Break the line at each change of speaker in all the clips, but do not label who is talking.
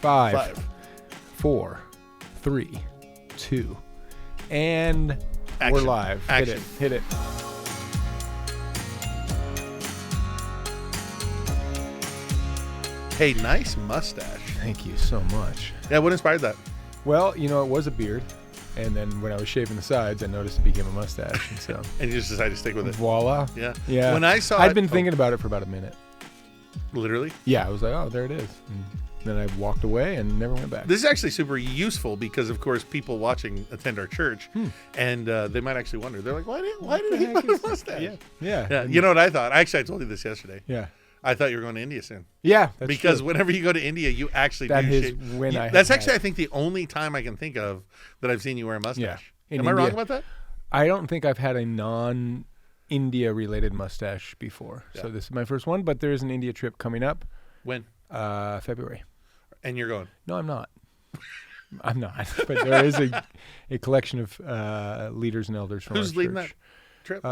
5, 4, 3, 2, and
Action.
we're live.
Action.
Hit it.
Hey, nice mustache.
Thank you so much.
Yeah, what inspired that?
Well, you know, it was a beard, and then when I was shaving the sides, I noticed it became a mustache, and so
And you just decided to stick with it.
voila.
Yeah.
Yeah.
When I saw
I'd
it-
been thinking about it for about a minute.
Literally?
Yeah, I was like, oh, there it is. And then I walked away and never went back.
This is actually super useful because, of course, people watching attend our church, and they might actually wonder. They're like, why did he
heck
put
is
a mustache?
Yeah.
Yeah. You know what I thought? Actually, I told you this yesterday.
Yeah.
I thought you were going to India soon.
Yeah, that's
Because
true.
whenever you go to India, you actually
That
do
is
shave.
when I
That's
have
actually,
had-
I think, the only time I can think of that I've seen you wear a mustache.
In
Am I wrong
India.
about that?
I don't think I've had a non-India related mustache before.
Yeah.
So this is my first one, but there is an India trip coming up,
When?
February.
And you're going.
No, I'm not. I'm not. But there is a collection of leaders and elders from
Who's
our
leading that
church.
trip?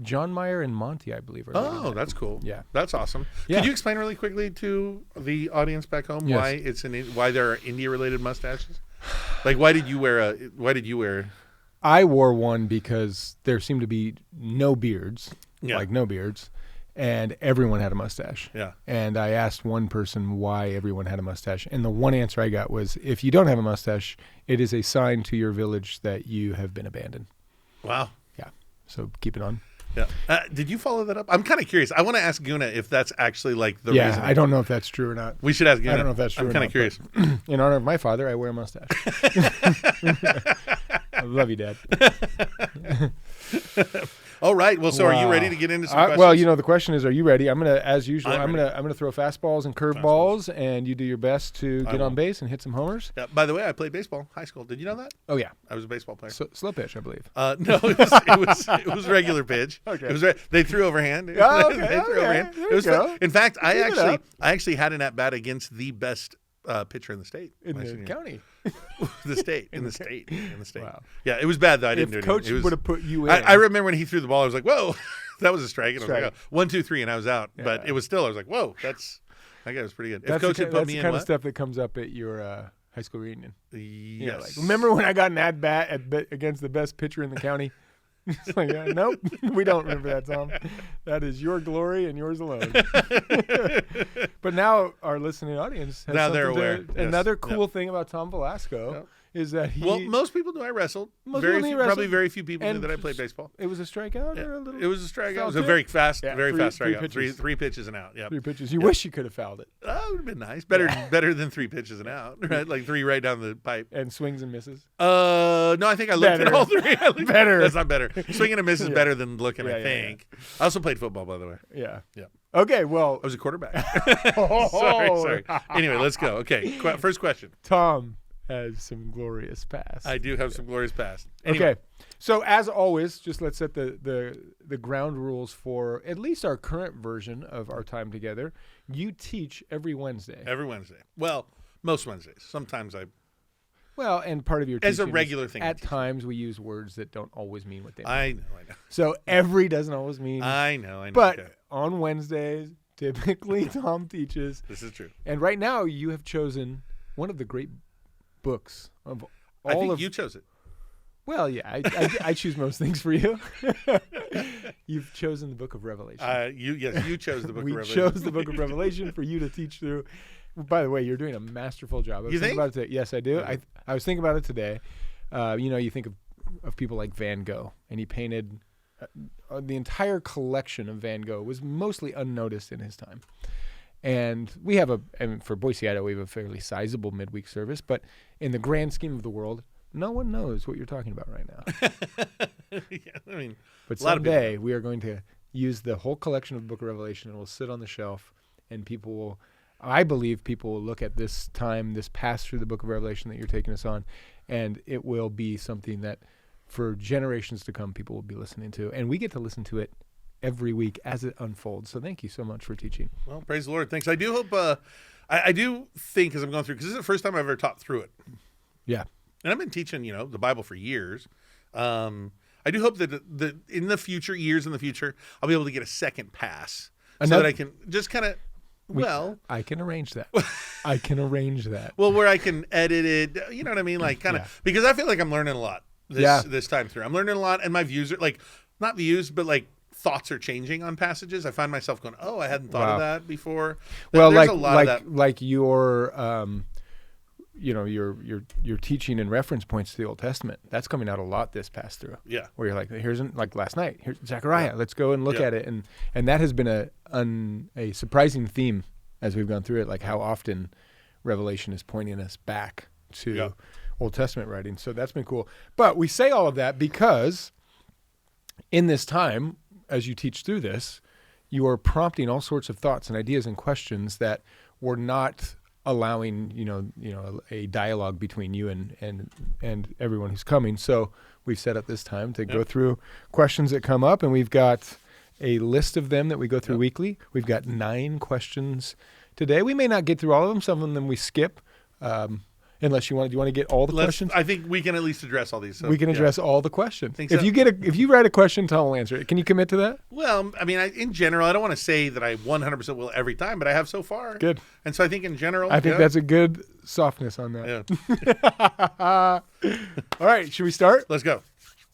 John Meyer and Monty, I believe. Are leading
Oh,
that.
that's cool.
Yeah.
That's awesome.
Yeah.
Could you explain really quickly to the audience back home
Yes.
why there are India-related mustaches? Like, why did you wear?
I wore one because there seemed to be no beards,
Yeah.
like no beards, and everyone had a mustache.
Yeah.
And I asked one person why everyone had a mustache, and the one answer I got was, if you don't have a mustache, it is a sign to your village that you have been abandoned.
Wow.
Yeah. So keep it on.
Yeah. Did you follow that up? I'm kind of curious. I want to ask Guna if that's actually like the
Yeah,
reason.
I don't know if that's true or not.
We should ask Guna.
I don't know if that's true
I'm
or
kind
not,
of curious.
In honor of my father, I wear a mustache. I love you, Dad.
All right. Well, so are you
Wow.
ready to get into some questions?
Well, you know, the question is, are you ready? I'm gonna, as usual,
I'm
I'm
ready.
gonna throw fastballs and curveballs, and you do your best to get
will.
on base and hit some homers.
Yeah, by the way, I played baseball in high school. Did you know that?
Oh yeah,
I was a baseball player.
slow pitch, I believe.
No, it was regular pitch.
Okay.
It was they threw overhand.
Oh, okay,
They threw
okay.
overhand.
There
It was
you
fun.
go.
In fact, I
Keep it up.
actually had an at bat against the best pitcher in the state.
In
my
the
senior year.
county.
The state, in the state.
Wow.
Yeah, it was bad though. I didn't
If
do
coach
anything. It was-
would have put you in,
I remember when he threw the ball, I was like, "Whoa, that was a strike!" And I was
Strike.
like, oh, 1, 2, 3, and I was out. But
Yeah.
it was still. I was like, "Whoa, that guy was pretty good." If
that's
coach
the,
had
that's
put me
the
in,
kind
what?
of stuff that comes up at your high school reunion.
Yes.
Yeah, like, remember when I got an at bat against the best pitcher in the county? It's like, nope, we don't remember that, Tom. That is your glory and yours alone. But now our listening audience has
Now they're
something
aware.
to,
Yes.
another cool
Yep.
thing about Tom Velasco
Yep.
is that he.
Well, most people knew I wrestled.
Most
Very
people knew
few,
you wrestled.
probably very few people knew
And
that I played baseball.
it was a strikeout or a little.
It was a strikeout. It
foul
was a
tip?
very fast,
Yeah,
very
three-
fast
three
strikeout.
pitches.
Three pitches and out. Yeah.
3 pitches. You wish you could have fouled it.
That would have been nice. Better than 3 pitches and out, right? Like 3 right down the pipe.
And swings and misses.
No, I think I looked at
Better.
all 3. I looked-
Better.
That's not better. Swinging and miss is
Yeah.
better than looking,
Yeah,
I
yeah,
think. I also played football, by the way.
Yeah.
Yeah.
Okay. Well,
I was a quarterback.
Oh.
sorry. Anyway, let's go. Okay, first question.
Tom has some glorious past.
I do have some glorious past. Anyway,
Okay. So as always, just let's set the ground rules for at least our current version of our time together. You teach every Wednesday.
every Wednesday. Well, most Wednesdays. Sometimes I.
Well, and part of your
As a
teaching is
regular thing I
At
teach.
times we use words that don't always mean what they mean.
I know.
So every doesn't always mean.
I know.
But
Okay.
on Wednesdays, typically Tom teaches.
This is true.
And right now you have chosen one of the great books of all
I think
of
you chose it.
Well, yeah, I choose most things for you. You've chosen the book of Revelation.
You chose the book
We
of Revelation.
chose the book of Revelation for you to teach through. By the way, you're doing a masterful job. I was
You
thinking
think?
about it today. Yes, I do.
Yeah.
I was thinking about it today. You think of people like Van Gogh, and he painted the entire collection of Van Gogh was mostly unnoticed in his time. And we have for Boise, Idaho, we have a fairly sizable midweek service, but in the grand scheme of the world, no one knows what you're talking about right now.
Yeah, I mean,
But
a lot of people
someday we are going to use the whole collection of the book of Revelation, and it will sit on the shelf, and I believe people will look at this time, this pass through the book of Revelation that you're taking us on, and it will be something that for generations to come people will be listening to. And we get to listen to it every week as it unfolds. So thank you so much for teaching.
well, praise the Lord. Thanks. I do hope. I do think as I'm going through, because this is the first time I've ever taught through it.
Yeah.
And I've been teaching, the Bible for years. I do hope that in the future, years in the future, I'll be able to get a second pass so that I can just kind of
I can arrange that. I can arrange that.
Well, where I can edit it, you know what I mean? Like kind of, because I feel like I'm learning a lot this time through. I'm learning a lot, and my views are like, not views, but like thoughts are changing on passages. I find myself going, oh, I hadn't thought of that before.
Well,
there's
like,
a lot of that.
like your, your teaching and reference points to the Old Testament. That's coming out a lot this past through.
Yeah.
Where you're like, like last night, here's Zechariah. Let's go and look at it. And that has been a surprising theme as we've gone through it, like how often Revelation is pointing us back to Old Testament writing. So that's been cool. But we say all of that because in this time, as you teach through this, you are prompting all sorts of thoughts and ideas and questions that were not allowing, a dialogue between you and everyone who's coming. So we've set up this time to go through questions that come up, and we've got a list of them that we go through weekly. We've got 9 questions today. We may not get through all of them. Some of them we skip. Unless do you want to get all the questions?
I think we can at least address all these. So,
we can address all the questions.
So.
If you write a question, Tom will answer it. Can you commit to that?
Well, I mean, in general, I don't want to say that I 100% will every time, but I have so far.
Good.
And so I think in general,
I think that's a good softness on that. Yeah. All right, should we start?
Let's go.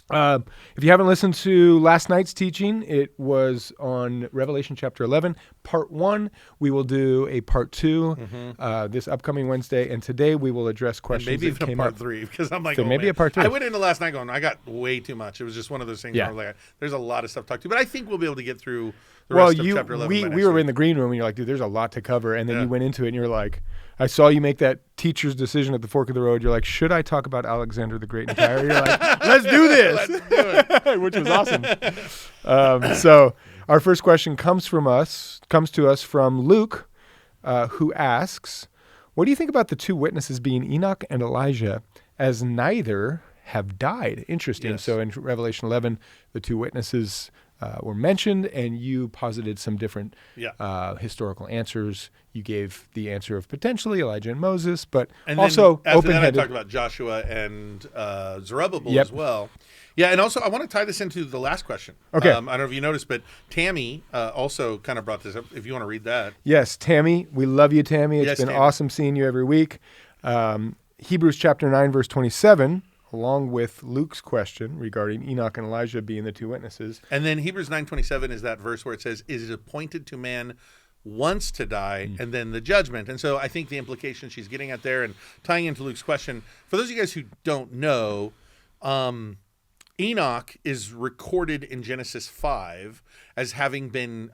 If you haven't listened to last night's teaching, it was on Revelation chapter 11, part 1. We will do a part 2 this upcoming Wednesday, and today we will address questions
maybe
that
even
came
part
up.
3, because I'm like,
so maybe a part 3.
I went into last night going, I got way too much. It was just one of those things where like, there's a lot of stuff to talk to, but I think we'll be able to get through the rest of chapter 11.
We were in the green room, and you're like, dude, there's a lot to cover, and then you went into it, and you're like, I saw you make that teacher's decision at the fork of the road. You're like, should I talk about Alexander the Great and Tyre? You're like, let's do this.
Let's do it.
Which was awesome. So our first question comes to us from Luke, who asks, what do you think about the 2 witnesses being Enoch and Elijah, as neither have died? Interesting.
Yes.
So in Revelation 11, the 2 witnesses were mentioned, and you posited some different historical answers. You gave the answer of potentially Elijah and Moses, but
and
also
then, after
open-headed.
that, I talked about Joshua and Zerubbabel as well. Yeah, and also I want to tie this into the last question.
Okay.
I don't know if you noticed, but Tammy also kind of brought this up. If you want to read that.
Yes, Tammy. We love you, Tammy. It's been
Tammy.
awesome seeing you every week. Hebrews chapter 9, verse 27, along with Luke's question regarding Enoch and Elijah being the 2 witnesses.
And then Hebrews 9:27 is that verse where it says, "Is it appointed to man once to die, and then the judgment?" And so I think the implication she's getting at there, and tying into Luke's question, for those of you guys who don't know, Enoch is recorded in Genesis 5 as having been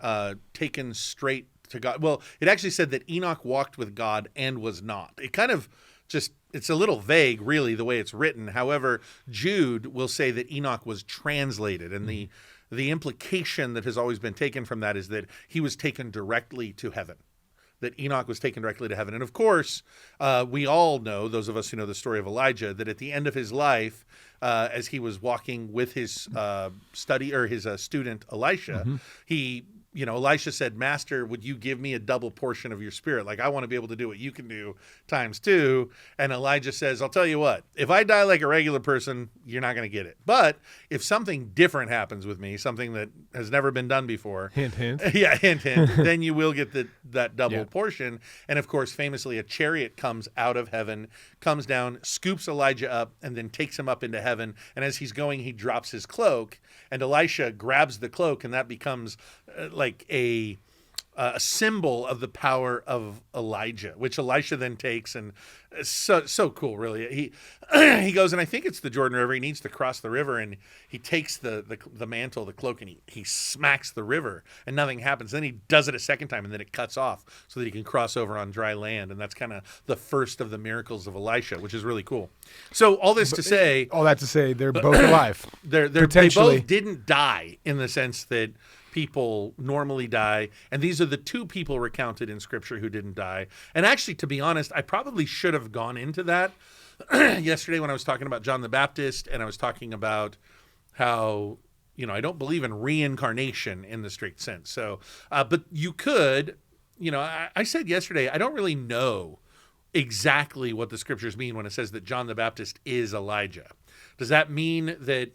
taken straight to God. Well, it actually said that Enoch walked with God and was not. It kind of it's a little vague, really, the way it's written. However, Jude will say that Enoch was translated, and the implication that has always been taken from that is that he was taken directly to heaven. That Enoch was taken directly to heaven. And of course, we all know, those of us who know the story of Elijah, that at the end of his life, as he was walking with his student Elisha, Elisha said, "Master, would you give me a double portion of your spirit? Like, I want to be able to do what you can do times 2. And Elijah says, "I'll tell you what, if I die like a regular person, you're not going to get it. But if something different happens with me, something that has never been done before,"
hint, hint.
Yeah, hint, hint. Then you will get that double portion. And of course, famously, a chariot comes out of heaven, comes down, scoops Elijah up, and then takes him up into heaven. And as he's going, he drops his cloak, and Elisha grabs the cloak, and that becomes like a symbol of the power of Elijah, which Elisha then takes, and it's so cool, really. He goes, and I think it's the Jordan River. He needs to cross the river, and he takes the mantle, the cloak, and he smacks the river, and nothing happens. Then he does it a second time, and then it cuts off so that he can cross over on dry land, and that's kind of the first of the miracles of Elisha, which is really cool. So all that to say,
they're both alive.
They both didn't die in the sense that people normally die, and these are the 2 people recounted in Scripture who didn't die. And actually, to be honest, I probably should have gone into that yesterday when I was talking about John the Baptist, and I was talking about how, I don't believe in reincarnation in the strict sense. So, but you could, I said yesterday, I don't really know exactly what the Scriptures mean when it says that John the Baptist is Elijah. Does that mean that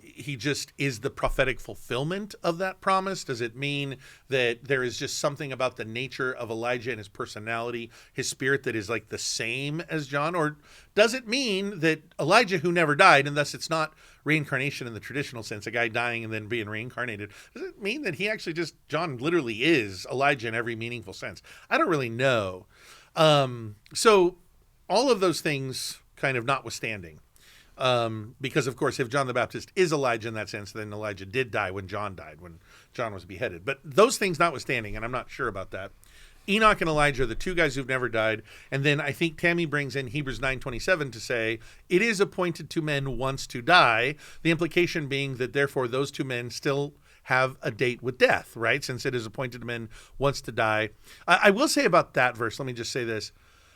he just is the prophetic fulfillment of that promise? Does it mean that there is just something about the nature of Elijah and his personality, his spirit, that is like the same as John? Or does it mean that Elijah, who never died, and thus it's not reincarnation in the traditional sense, a guy dying and then being reincarnated, does it mean that he actually just, John literally is Elijah in every meaningful sense? I don't really know. So all of those things kind of notwithstanding, because, of course, if John the Baptist is Elijah in that sense, then Elijah did die when John died, when John was beheaded. But those things notwithstanding, and I'm not sure about that, Enoch and Elijah are the two guys who've never died. And then I think Tammy brings in Hebrews 9:27 to say, it is appointed to men once to die, the implication being that, therefore, those two men still have a date with death, right? Since it is appointed to men once to die. I will say about that verse, let me just say this.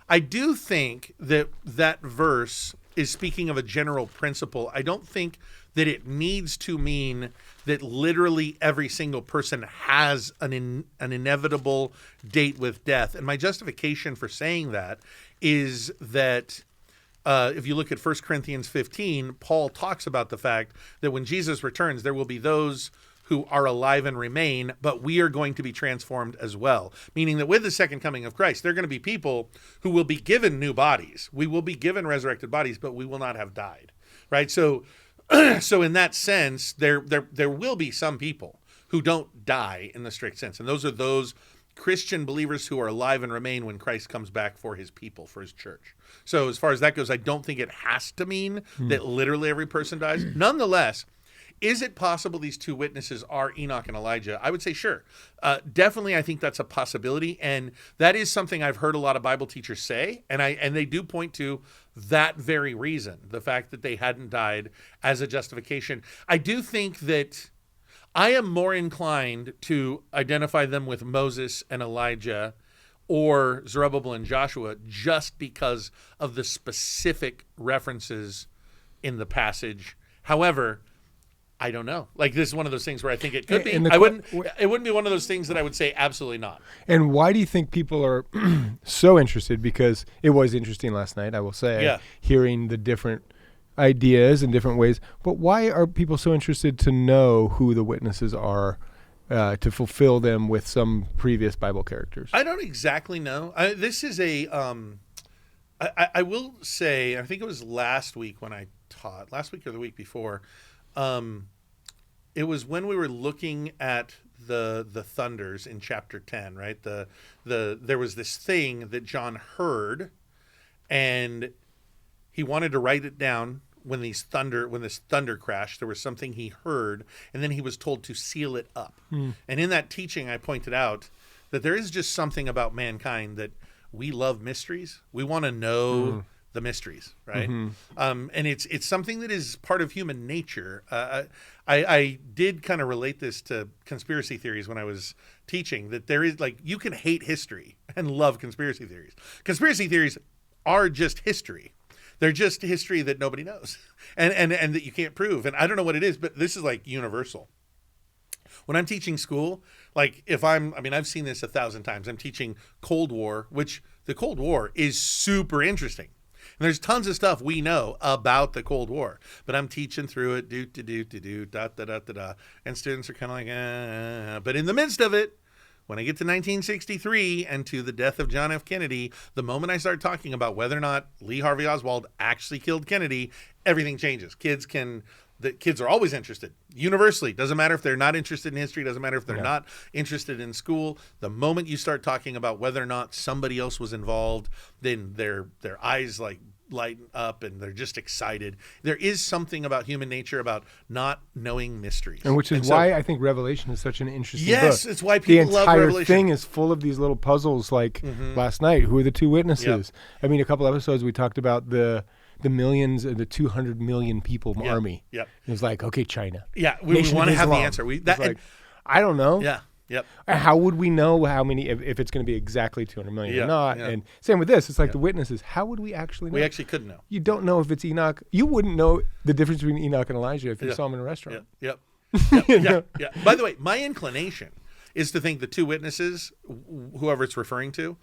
I do think that that verse is speaking of a general principle. I don't think that it needs to mean that literally every single person has an inevitable date with death. And my justification for saying that is that if you look at 1 Corinthians 15, Paul talks about the fact that when Jesus returns, there will be those who are alive and remain, but we are going to be transformed as well. Meaning that with the second coming of Christ, there are going to be people who will be given new bodies. We will be given resurrected bodies, but we will not have died, right? So in that sense, there will be some people who don't die in the strict sense. And those are those Christian believers who are alive and remain when Christ comes back for his people, for his church. So as far as that goes, I don't think it has to mean that literally every person dies. Nonetheless, is it possible these two witnesses are Enoch and Elijah? I would say sure. Definitely, I think that's a possibility. And that is something I've heard a lot of Bible teachers say. And they do point to that very reason, the fact that they hadn't died, as a justification. I do think that I am more inclined to identify them with Moses and Elijah or Zerubbabel and Joshua just because of the specific references in the passage. However, I don't know. Like, this is one of those things where I think it could be. It wouldn't be one of those things that I would say absolutely not.
And why do you think people are so interested? Because it was interesting last night, I will say, hearing the different ideas in different ways. But why are people so interested to know who the witnesses are, to fulfill them with some previous Bible characters?
I don't exactly know. This is a, I will say, I think it was last week when I taught, last week or the week before, it was when we were looking at the thunders in chapter 10, right? There was this thing that John heard, and he wanted to write it down when this thunder crashed. There was something he heard, and then he was told to seal it up. And in that teaching, I pointed out that there is just something about mankind that we love mysteries. We want to know the mysteries, right? And it's something that is part of human nature. I did kind of relate this to conspiracy theories when I was teaching, that there is, like, you can hate history and love conspiracy theories. Conspiracy theories are just history. They're just history that nobody knows and that you can't prove. And I don't know what it is, but this is like universal. When I'm teaching school, like I've seen this 1,000 times. I'm teaching Cold War, which the Cold War is super interesting. And there's tons of stuff we know about the Cold War, but I'm teaching through it, and students are kind of like, But in the midst of it, when I get to 1963 and to the death of John F. Kennedy, the moment I start talking about whether or not Lee Harvey Oswald actually killed Kennedy, everything changes. Kids are always interested, universally. Doesn't matter if they're not interested in history. Doesn't matter if they're not interested in school. The moment you start talking about whether or not somebody else was involved, then their eyes like lighten up and they're just excited. There is something about human nature about not knowing mysteries.
And which is why I think Revelation is such an interesting book.
Yes, it's why people love Revelation.
The entire thing is full of these little puzzles, like last night. Who are the two witnesses? I mean, a couple episodes we talked about the millions, the 200 million people army. It was like, okay, China.
We want to have the answer.
I don't know.
Yep.
How would we know how many, if it's going to be exactly 200 million or not? And same with this. It's like the witnesses. How would we actually know?
We actually couldn't know.
You don't know if it's Enoch. You wouldn't know the difference between Enoch and Elijah if you saw them in a restaurant.
By the way, my inclination is to think the two witnesses, whoever it's referring to,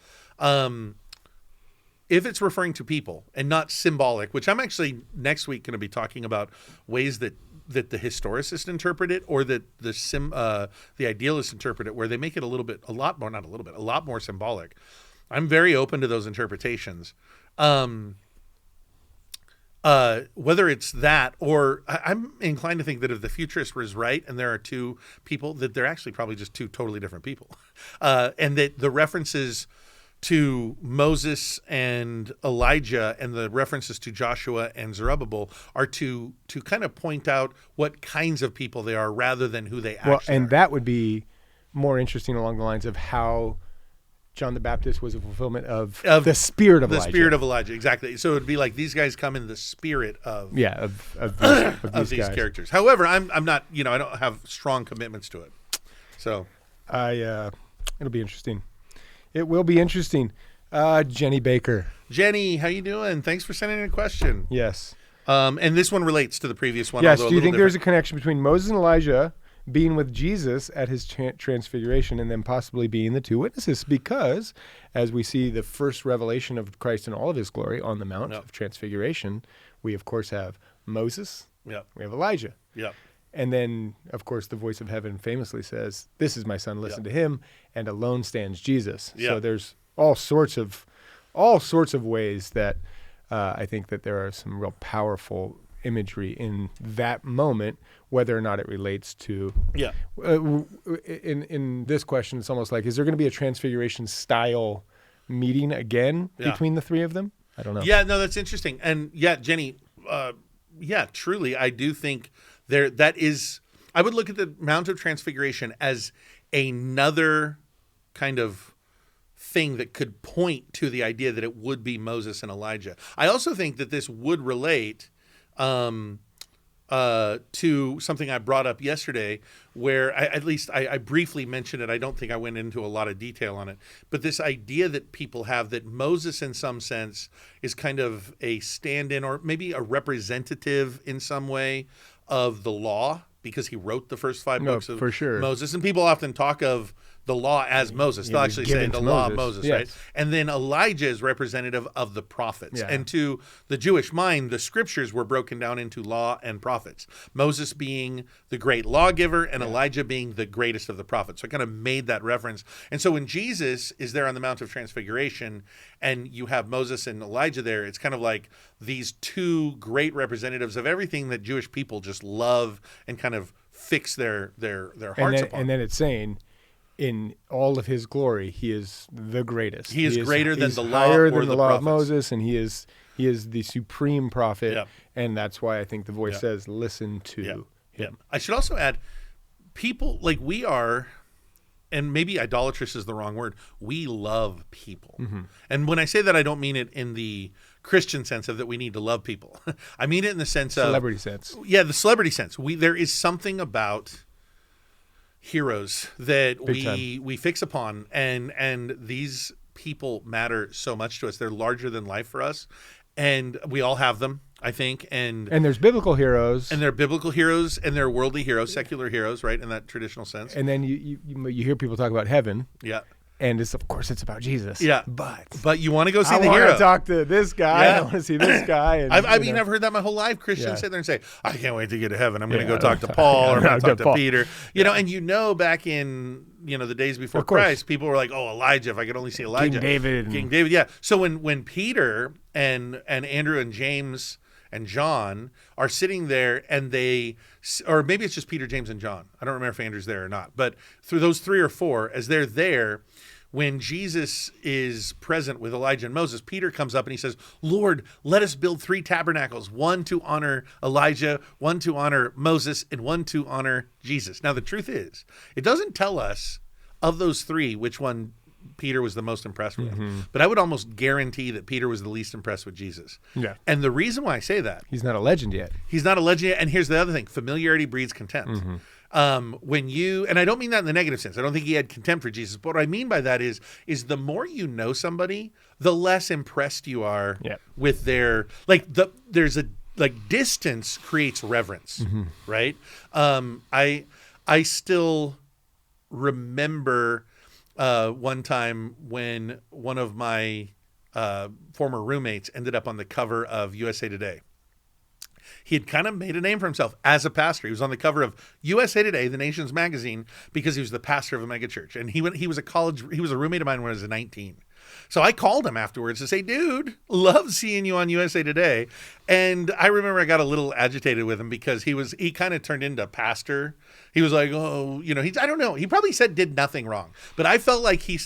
if it's referring to people and not symbolic, which I'm actually next week going to be talking about ways that that the historicists interpret it, or that the idealists interpret it, where they make it a lot more symbolic. I'm very open to those interpretations. Whether it's that, or I'm inclined to think that if the futurist was right and there are two people, that they're actually probably just two totally different people. And that the references to Moses and Elijah and the references to Joshua and Zerubbabel are to kind of point out what kinds of people they are rather than who they actually are.
And that would be more interesting along the lines of how John the Baptist was a fulfillment of the spirit of Elijah.
The spirit of Elijah, exactly. So it'd be like these guys come in the spirit of these characters. However, I'm not, I don't have strong commitments to it. So
it'll be interesting. It will be interesting. Jenny Baker.
Jenny, how you doing? Thanks for sending in a question.
Yes.
And this one relates to the previous one.
Yes. Do you think there's a connection between Moses and Elijah being with Jesus at his transfiguration and then possibly being the two witnesses? Because as we see the first revelation of Christ in all of his glory on the Mount of Transfiguration, we of course have Moses.
Yep.
We have Elijah.
Yep.
And then, of course, the voice of heaven famously says, "This is my son, listen to him," and alone stands Jesus.
Yep.
So there's all sorts of ways that I think that there are some real powerful imagery in that moment, whether or not it relates to.
Yeah.
In this question, it's almost like, is there going to be a transfiguration style meeting again between the three of them? I don't know.
Yeah, no, that's interesting. And Jenny, truly, I do think that is. I would look at the Mount of Transfiguration as another kind of thing that could point to the idea that it would be Moses and Elijah. I also think that this would relate to something I brought up yesterday, where I briefly mentioned it. I don't think I went into a lot of detail on it, but this idea that people have that Moses in some sense is kind of a stand-in or maybe a representative in some way of the law, because he wrote the first 5 books of Moses. And people often talk of the law as Moses. They'll actually say the law of Moses, right? And then Elijah is representative of the prophets. And to the Jewish mind, the scriptures were broken down into law and prophets. Moses being the great lawgiver and Elijah being the greatest of the prophets. So I kind of made that reference. And so when Jesus is there on the Mount of Transfiguration and you have Moses and Elijah there, it's kind of like these two great representatives of everything that Jewish people just love and kind of fix their hearts upon.
And then it's saying, in all of his glory, he is the greatest.
He is greater than the law
higher
or
than the
the
law
prophets.
of Moses, and he is the supreme prophet. And that's why I think the voice says, "Listen to him."
I should also add, people like we are, and maybe idolatrous is the wrong word. We love people, and when I say that, I don't mean it in the Christian sense of that we need to love people. I mean it in the sense
celebrity sense.
Yeah, the celebrity sense. There is something about heroes that we fix upon, and these people matter so much to us. They're larger than life for us, and we all have them, I think. And
there's biblical heroes,
and they're biblical heroes, and they're worldly heroes, secular heroes, right, in that traditional sense.
And then you hear people talk about heaven.
Yeah.
And of course it's about Jesus.
Yeah, but you want to go see
the hero. I want to talk to this guy. I want to see this guy. And,
I've heard that my whole life. Christians sit there and say, "I can't wait to get to heven. I'm going to go talk to Paul or I'm going to talk to Peter." And back in the days before Christ, people were like, "Oh, Elijah! If I could only see Elijah, King David." Yeah. So when Peter and Andrew and James and John are sitting there, and or maybe it's just Peter, James, and John. I don't remember if Andrew's there or not. But through those 3 or 4, as they're there, when Jesus is present with Elijah and Moses, Peter comes up and he says, "Lord, let us build 3 tabernacles, one to honor Elijah, one to honor Moses, and one to honor Jesus." Now, the truth is, it doesn't tell us of those 3 which one Peter was the most impressed with. But I would almost guarantee that Peter was the least impressed with Jesus.
Yeah.
And the reason why I say that,
he's not a legend yet.
And here's the other thing: familiarity breeds contempt. And I don't mean that in the negative sense. I don't think he had contempt for Jesus. But what I mean by that is the more you know somebody, the less impressed you are with their distance creates reverence, right? I still remember one time when one of my former roommates ended up on the cover of USA Today. he had kind of made a name for himself as a pastor. He was on the cover of USA Today, the nation's magazine, because he was the pastor of a megachurch. And he was a roommate of mine when I was 19. So I called him afterwards to say, dude, love seeing you on USA Today. And I remember I got a little agitated with him because he kind of turned into pastor. He was like, oh, I don't know. He probably did nothing wrong. But I felt like he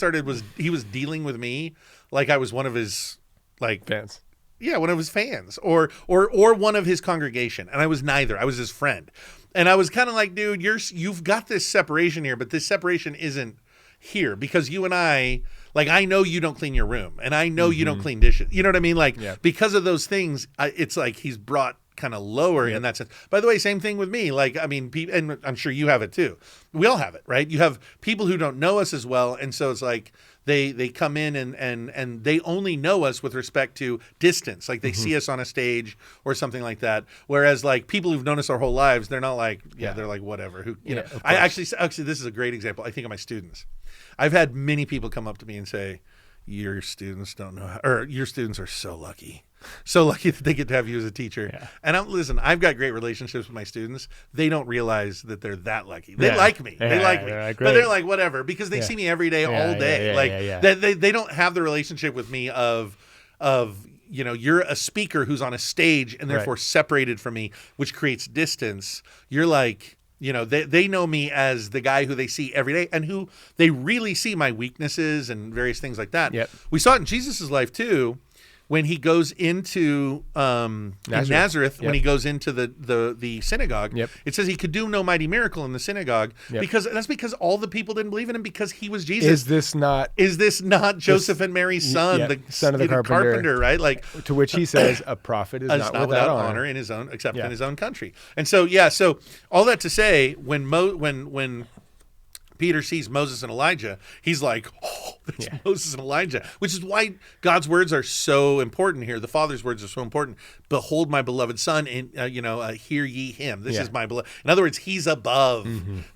was dealing with me like I was one of his
fans.
Yeah, one of his fans or one of his congregation. And I was neither. I was his friend. And I was kind of like, dude, you've got this separation here, but this separation isn't here because you and I know you don't clean your room and I know you don't clean dishes. You know what I mean? Because of those things, it's like he's brought kind of lower in that sense. By the way, same thing with me. And I'm sure you have it too. We all have it, right? You have people who don't know us as well. And so it's like they come in and they only know us with respect to distance. Like they see us on a stage or something like that. Whereas like people who've known us our whole lives, they're not like, they're like, whatever. I actually, this is a great example. I think of my students. I've had many people come up to me and say, your students don't know or your students are so lucky. So lucky that they get to have you as a teacher. Yeah. And I've got great relationships with my students. They don't realize that they're that lucky. They like me. They like me. But they're like, whatever, because they see me every day, all day. They don't have the relationship with me of you're a speaker who's on a stage and therefore separated from me, which creates distance. You're like, they know me as the guy who they see every day and who they really see my weaknesses and various things like that.
Yep.
We saw it in Jesus' life too. When he goes into Nazareth, when he goes into the synagogue, it says he could do no mighty miracle in the synagogue because all the people didn't believe in him because he was Jesus.
Is this not
Joseph and Mary's son, the
son of the carpenter,
right? Like
to which he says, a prophet is not without honor
in his own, except in his own country. And so so all that to say, when Peter sees Moses and Elijah, he's like, oh, that's Moses and Elijah, which is why God's words are so important here. The Father's words are so important. Behold my beloved son, and hear ye him. This is my beloved. In other words, he's above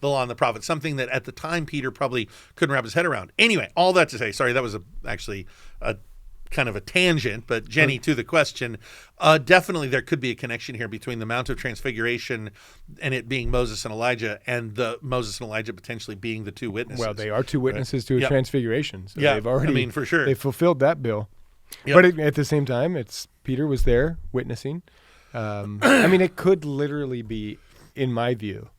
the law and the prophets, something that at the time Peter probably couldn't wrap his head around. Anyway, all that to say, sorry, that was actually a kind of a tangent, but Jenny, to the question, definitely there could be a connection here between the Mount of Transfiguration and it being Moses and Elijah, and the Moses and Elijah potentially being the two witnesses.
Well, they are two witnesses to a transfiguration. So they've already,
for sure,
they fulfilled that bill. But at the same time, it's Peter was there witnessing. It could literally be, in my view,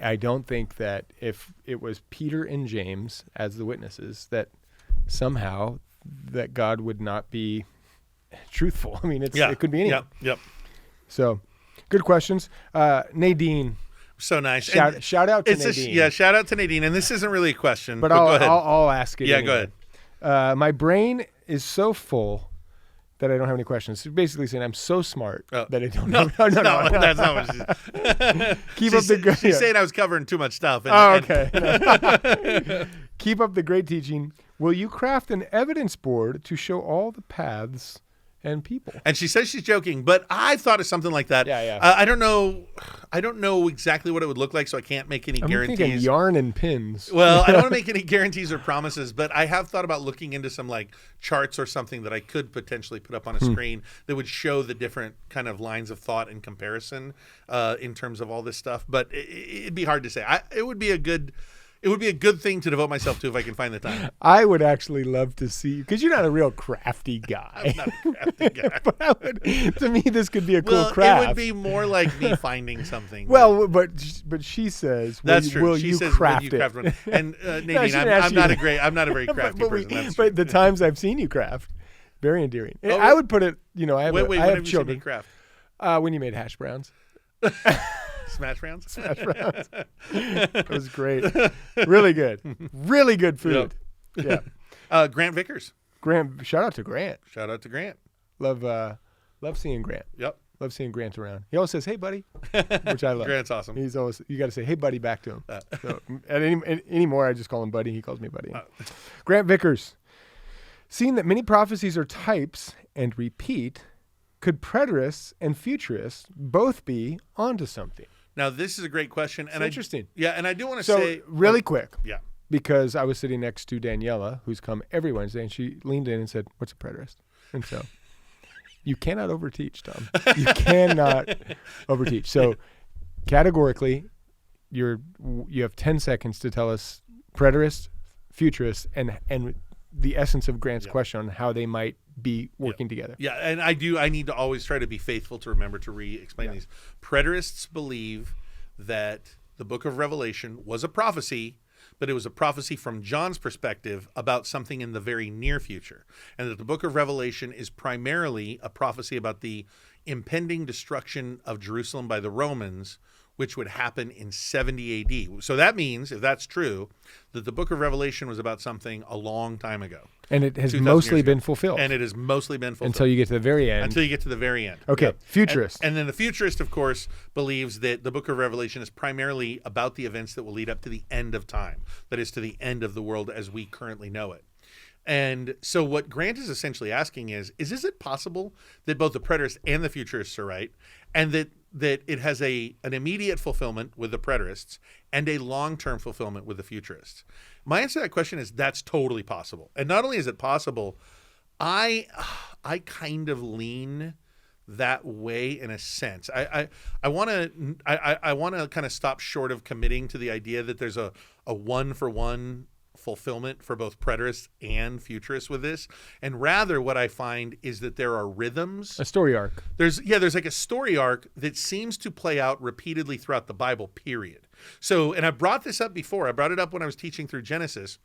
I don't think that if it was Peter and James as the witnesses, that somehow that God would not be truthful. It could be anything.
Yep.
So, good questions. Nadine.
So nice.
Shout out to Nadine.
Shout out to Nadine. And this isn't really a question,
but
go ahead.
I'll ask it.
Yeah,
anyway.
go ahead.
My brain is so full that I don't have any questions. She's basically saying I'm so smart that I don't know. No,
that's not what she's
Keep up the good.
She's saying I was covering too much stuff.
Okay. Keep up the great teaching. Will you craft an evidence board to show all the paths and people?
And she says she's joking, but I thought of something like that.
Yeah.
I don't know exactly what it would look like, so I can't make any guarantees.
I'm thinking yarn and pins.
Well, I don't want to make any guarantees or promises, but I have thought about looking into some charts or something that I could potentially put up on a screen that would show the different kind of lines of thought and comparison in terms of all this stuff. But it'd be hard to say. It would be a good thing to devote myself to if I can find the time.
I would actually love to see, because you're not a real crafty guy.
I'm not a crafty guy.
But to me, this could be a cool craft.
It would be more like me finding something.
Well, but she says,
that's true.
Will
she
you
says,
craft
will you craft it? And Nadine, I'm not a very crafty person.
But the times I've seen you craft, very endearing. I would put it. I have
when
have
have
children.
You seen me
craft? When you made hash browns.
Smash rounds?
Smash rounds. That was great. Really good. Really good food.
Yep. Yeah. Grant Vickers.
Shout out to Grant. Love seeing Grant.
Yep.
Love seeing Grant around. He always says, "Hey, buddy," which I love.
Grant's awesome.
He's always, you got to say, "Hey, buddy," back to him. So, anymore, I just call him buddy. He calls me buddy. Grant Vickers. Seeing that many prophecies are types and repeat, could preterists and futurists both be onto something?
Now, this is a great question.
It's interesting.
And I do want to say...
really quick.
Yeah.
Because I was sitting next to Daniela, who's come every Wednesday, and she leaned in and said, "What's a preterist?" And so... You cannot overteach, Tom. You cannot overteach. So categorically, you have 10 seconds to tell us preterists, futurists, and the essence of Grant's question on how they might be working together.
Yeah, and I need to always try to be faithful to remember to re-explain these. Preterists believe that the book of Revelation was a prophecy, but it was a prophecy from John's perspective about something in the very near future. And that the book of Revelation is primarily a prophecy about the impending destruction of Jerusalem by the Romans, which would happen in 70 AD. So that means, if that's true, that the book of Revelation was about something a long time ago.
And it has mostly been fulfilled.
And it has mostly been fulfilled.
Until you get to the very end.
Until you get to the very end.
Okay, futurist.
And then the futurist, of course, believes that the book of Revelation is primarily about the events that will lead up to the end of time. That is, to the end of the world as we currently know it. And so what Grant is essentially asking is it possible that both the preterists and the futurists are right, and that it has an immediate fulfillment with the preterists and a long-term fulfillment with the futurists? My answer to that question is that's totally possible. And not only is it possible, I kind of lean that way in a sense. I want to kind of stop short of committing to the idea that there's a one-for-one fulfillment for both preterists and futurists with this, and rather what I find is that there are rhythms,
a story arc.
There's like a story arc that seems to play out repeatedly throughout the Bible, period. So, and I brought this up before. I brought it up when I was teaching through Genesis.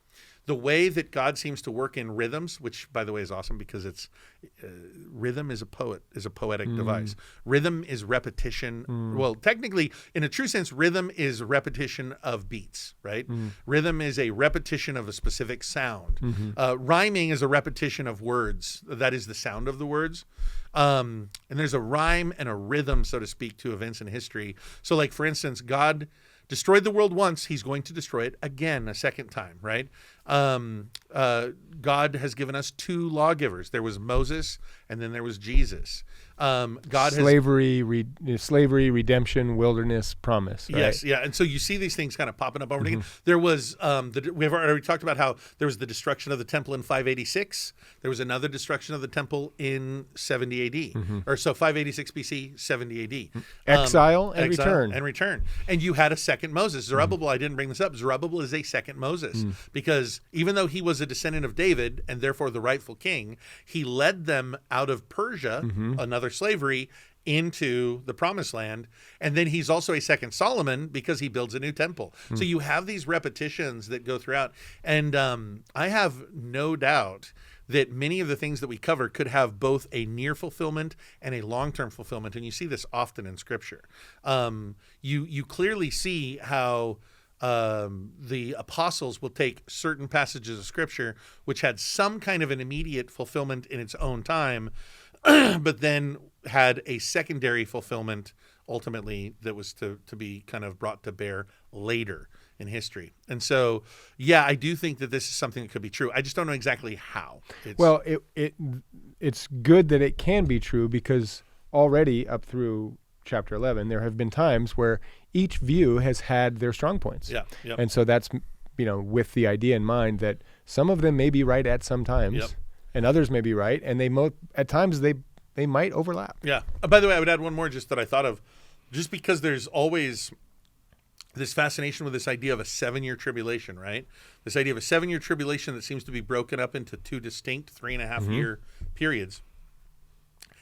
The way that God seems to work in rhythms, which by the way is awesome because it's rhythm is a poetic device. Rhythm is repetition. Well, technically, in a true sense, rhythm is repetition of beats, right? Rhythm is a repetition of a specific sound. Rhyming is a repetition of words. That is the sound of the words. And there's a rhyme and a rhythm, so to speak, to events in history. So like, for instance, God destroyed the world once, he's going to destroy it again a second time, right? God has given us two lawgivers. There was Moses, and then there was Jesus.
Slavery, redemption, wilderness, promise. Right?
Yes, yeah. And so you see these things kind of popping up over again. There was, we've already talked about how there was the destruction of the temple in 586. There was another destruction of the temple in 70 AD. Or so 586 BC, 70 AD.
Exile and
return. And you had a second Moses. Zerubbabel, I didn't bring this up. Zerubbabel is a second Moses because even though he was a descendant of David and therefore the rightful king, he led them out of Persia, another slavery, into the promised land. And then he's also a second Solomon because he builds a new temple. So you have these repetitions that go throughout. And I have no doubt that many of the things that we cover could have both a near fulfillment and a long-term fulfillment. And you see this often in Scripture. You clearly see how the apostles will take certain passages of Scripture which had some kind of an immediate fulfillment in its own time, but then had a secondary fulfillment ultimately that was to be kind of brought to bear later in history. And so, yeah, I do think that this is something that could be true. I just don't know exactly how.
It's good that it can be true because already up through chapter 11, there have been times where each view has had their strong points.
Yeah. Yep.
And so that's, with the idea in mind that some of them may be right at some times and others may be right. And at times they might overlap.
Yeah. By the way, I would add one more just that I thought of, just because there's always this fascination with this idea of a 7-year tribulation, right? This idea of a 7-year tribulation that seems to be broken up into two distinct 3.5-year periods.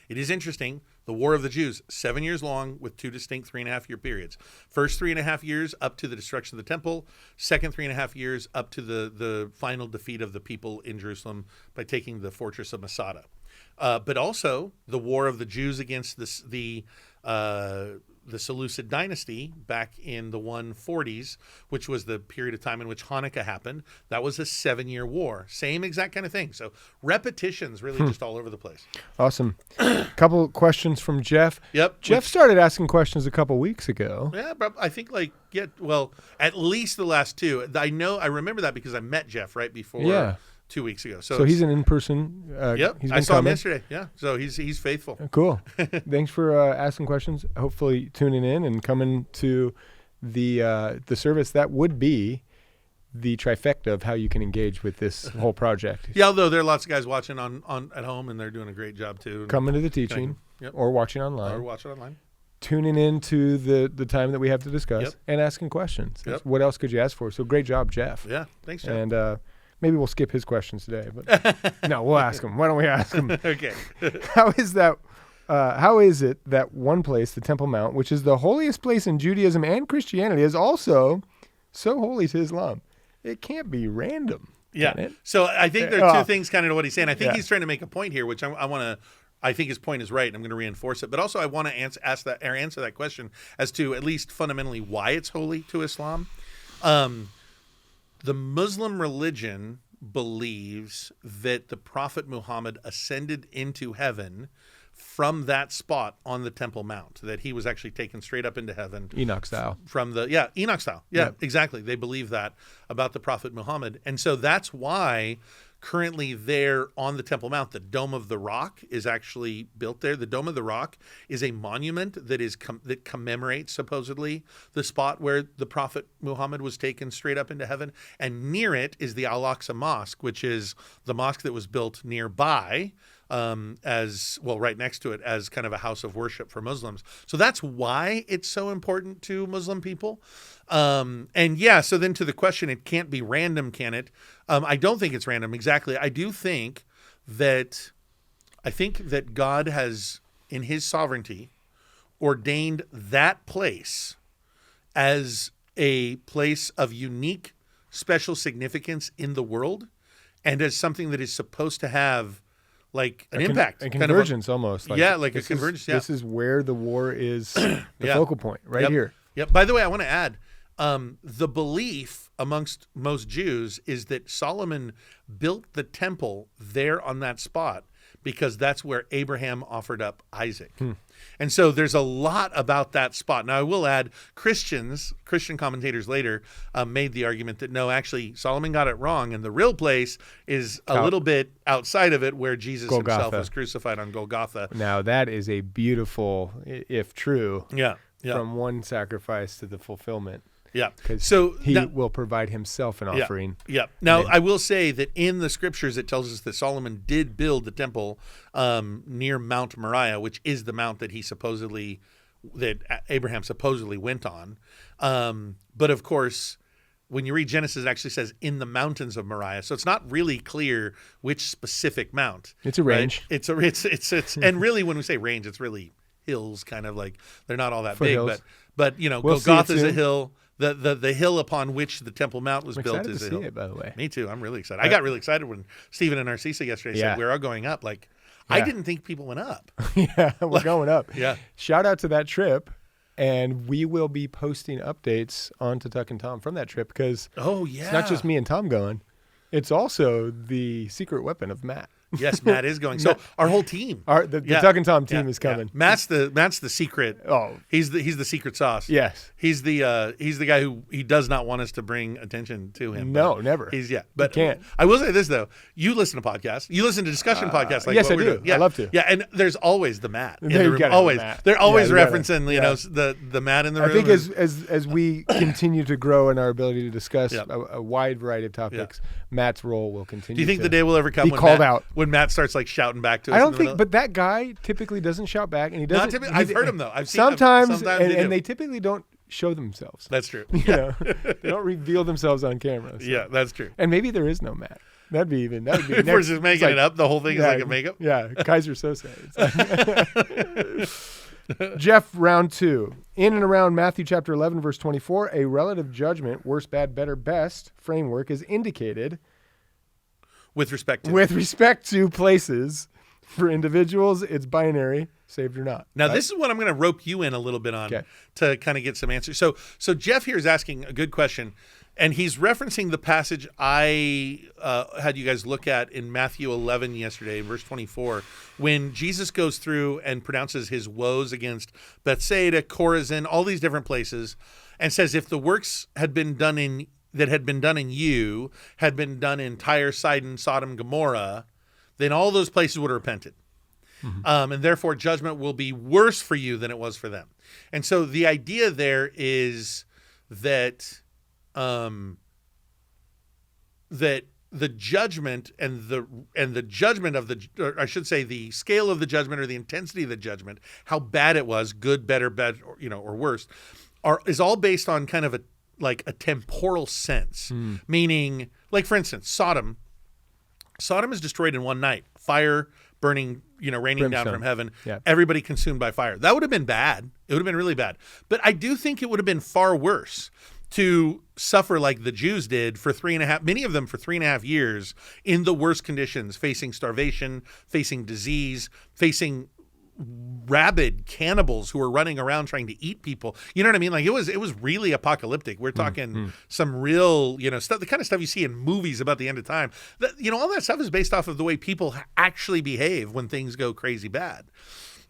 It is interesting. The War of the Jews, 7 years long with two distinct 3.5-year periods. First 3.5 years up to the destruction of the temple. Second 3.5 years up to the final defeat of the people in Jerusalem by taking the fortress of Masada. But also the War of the Jews against the Seleucid dynasty back in the 140s, which was the period of time in which Hanukkah happened. That was a 7-year war. Same exact kind of thing. So repetitions really just all over the place.
Awesome. Couple questions from Jeff.
Yep.
Jeff started asking questions a couple weeks ago.
Yeah, but I think at least the last two. I remember that because I met Jeff right before 2 weeks ago. So
he's an in-person.
Yep, I saw him yesterday. Yeah, so he's faithful.
Cool. Thanks for asking questions. Hopefully tuning in and coming to the service. That would be the trifecta of how you can engage with this whole project.
Yeah, although there are lots of guys watching on at home, and they're doing a great job too.
Coming to the teaching,
Yep.
or watching online.
Or watch it online.
Tuning into the time that we have to discuss,
Yep.
and asking questions.
Yep.
What else could you ask for? So great job, Jeff.
Yeah, thanks, Jeff.
And maybe we'll skip his questions today, but no, we'll ask him. Why don't we ask him?
Okay.
How is that? How is it that one place, the Temple Mount, which is the holiest place in Judaism and Christianity, is also so holy to Islam? It can't be random.
Yeah.
Can it?
So I think there are two things kind of to what he's saying. I think he's trying to make a point here, which I want to. I think his point is right, and I'm going to reinforce it. But also, I want to answer that question as to at least fundamentally why it's holy to Islam. The Muslim religion believes that the Prophet Muhammad ascended into heaven from that spot on the Temple Mount, that he was actually taken straight up into heaven.
Enoch style.
Enoch style. Yeah, exactly. They believe that about the Prophet Muhammad. And so that's why currently there on the Temple Mount, the Dome of the Rock is actually built there. The Dome of the Rock is a monument that that commemorates supposedly the spot where the Prophet Muhammad was taken straight up into heaven. And near it is the Al-Aqsa Mosque, which is the mosque that was built nearby, right next to it, as kind of a house of worship for Muslims. So that's why it's so important to Muslim people. So then to the question, it can't be random, can it? I don't think it's random exactly. I think that God has, in his sovereignty, ordained that place as a place of unique, special significance in the world, and as something that is supposed to have like an impact.
A convergence almost.
Like a convergence.
This is where the war is the focal point, right here.
Yep. By the way, I want to add, the belief amongst most Jews is that Solomon built the temple there on that spot because that's where Abraham offered up Isaac. And so there's a lot about that spot. Now, I will add, Christian commentators later made the argument that no, actually, Solomon got it wrong, and the real place is a little bit outside of it, where Jesus himself was crucified on Golgotha.
Now, that is a beautiful, if true,
yeah.
from one sacrifice to the fulfillment.
Yeah.
So he will provide himself an offering.
Yeah. Now, I will say that in the scriptures, it tells us that Solomon did build the temple near Mount Moriah, which is the mount that Abraham supposedly went on. But of course, when you read Genesis, it actually says in the mountains of Moriah. So it's not really clear which specific mount.
It's a range.
Right? It's and really when we say range, it's really hills, kind of like they're not all that big, but Golgotha's a hill. The hill upon which the Temple Mount was built is a hill.
It, by the way.
Me too. I'm really excited. I got really excited when Stephen and Narcissa yesterday said we're all going up. I didn't think people went up.
Yeah, we're going up.
Yeah.
Shout out to that trip, and we will be posting updates on to Tuck and Tom from that trip because it's not just me and Tom going. It's also the secret weapon of Matt.
Yes, Matt is going. So our whole team,
the Tuck and Tom team is coming.
Yeah. Matt's the secret.
Oh,
he's the secret sauce.
Yes,
he's the guy who he does not want us to bring attention to him.
No, never.
But
he can't.
I will say this though: you listen to podcasts, you listen to discussion podcasts. Like
yes,
what
I
we're
do.
doing. Yeah,
I love to.
Yeah, and there's always the Matt in
There
the
you
room.
gotta
Always,
have Matt.
they're always
you
referencing the Matt in the room.
I think as we continue to grow in our ability to discuss a wide variety of topics, Matt's role will continue.
Do you think the day will ever come when Matt starts like shouting back to us?
I don't think, but that guy typically doesn't shout back, and he doesn't.
Not typically, I've heard him though. I've seen
sometimes,
them.
and they typically don't show themselves.
That's true.
They don't reveal themselves on camera. So.
Yeah, that's true.
And maybe there is no Matt. That'd be
if we're just making it up, the whole thing is like a makeup.
Yeah, Kaiser Sose. Jeff, round 2. In and around Matthew chapter 11, verse 24, a relative judgment, worst, bad, better, best framework is indicated
with respect
to places. For individuals, it's binary, saved or not.
Now, this is what I'm going to rope you in a little bit on to kind of get some answers. So Jeff here is asking a good question, and he's referencing the passage I had you guys look at in Matthew 11 yesterday, verse 24, when Jesus goes through and pronounces his woes against Bethsaida, Chorazin, all these different places, and says if the works had been done in you had been done in Tyre, Sidon, Sodom, Gomorrah, then all those places would have repented. Mm-hmm. And therefore judgment will be worse for you than it was for them. And so the idea there is that the judgment and the judgment of the, or I should say, the scale of the judgment or the intensity of the judgment, how bad it was, good, better, bad, or worse, is all based on kind of a temporal sense. Meaning, like for instance, Sodom is destroyed in one night. Fire burning, raining down from heaven.
Yeah.
Everybody consumed by fire. That would have been bad. It would have been really bad. But I do think it would have been far worse to suffer like the Jews did for many of them for 3.5 years in the worst conditions, facing starvation, facing disease, facing rabid cannibals who were running around trying to eat people. You know what I mean? Like it was really apocalyptic. We're talking some real, stuff, the kind of stuff you see in movies about the end of time. That, all that stuff is based off of the way people actually behave when things go crazy bad.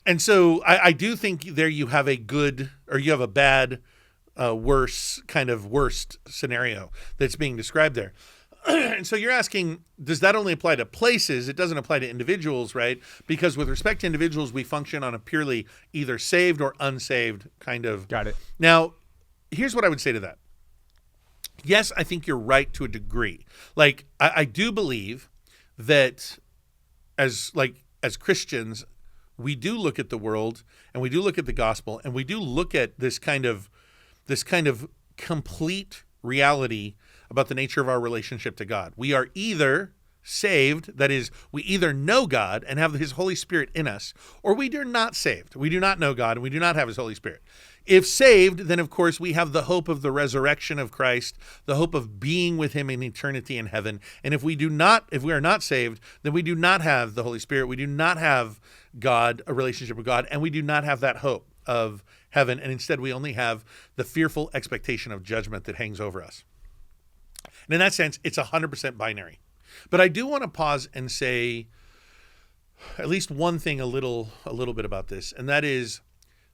And so I do think there you have a good, or you have a bad, worst scenario that's being described there. And so you're asking, does that only apply to places? It doesn't apply to individuals, right? Because with respect to individuals, we function on a purely either saved or unsaved kind of.
Got it.
Now, here's what I would say to that. Yes, I think you're right to a degree. Like, I do believe that as Christians, we do look at the world and we do look at the gospel and we do look at this kind of complete reality about the nature of our relationship to God. We are either saved, that is, we either know God and have his Holy Spirit in us, or we are not saved. We do not know God and we do not have his Holy Spirit. If saved, then of course we have the hope of the resurrection of Christ, the hope of being with him in eternity in heaven. And if we are not saved, then we do not have the Holy Spirit. We do not have God, a relationship with God, and we do not have that hope of heaven. And instead we only have the fearful expectation of judgment that hangs over us. And in that sense, it's 100% binary. But I do want to pause and say at least one thing a little bit about this, and that is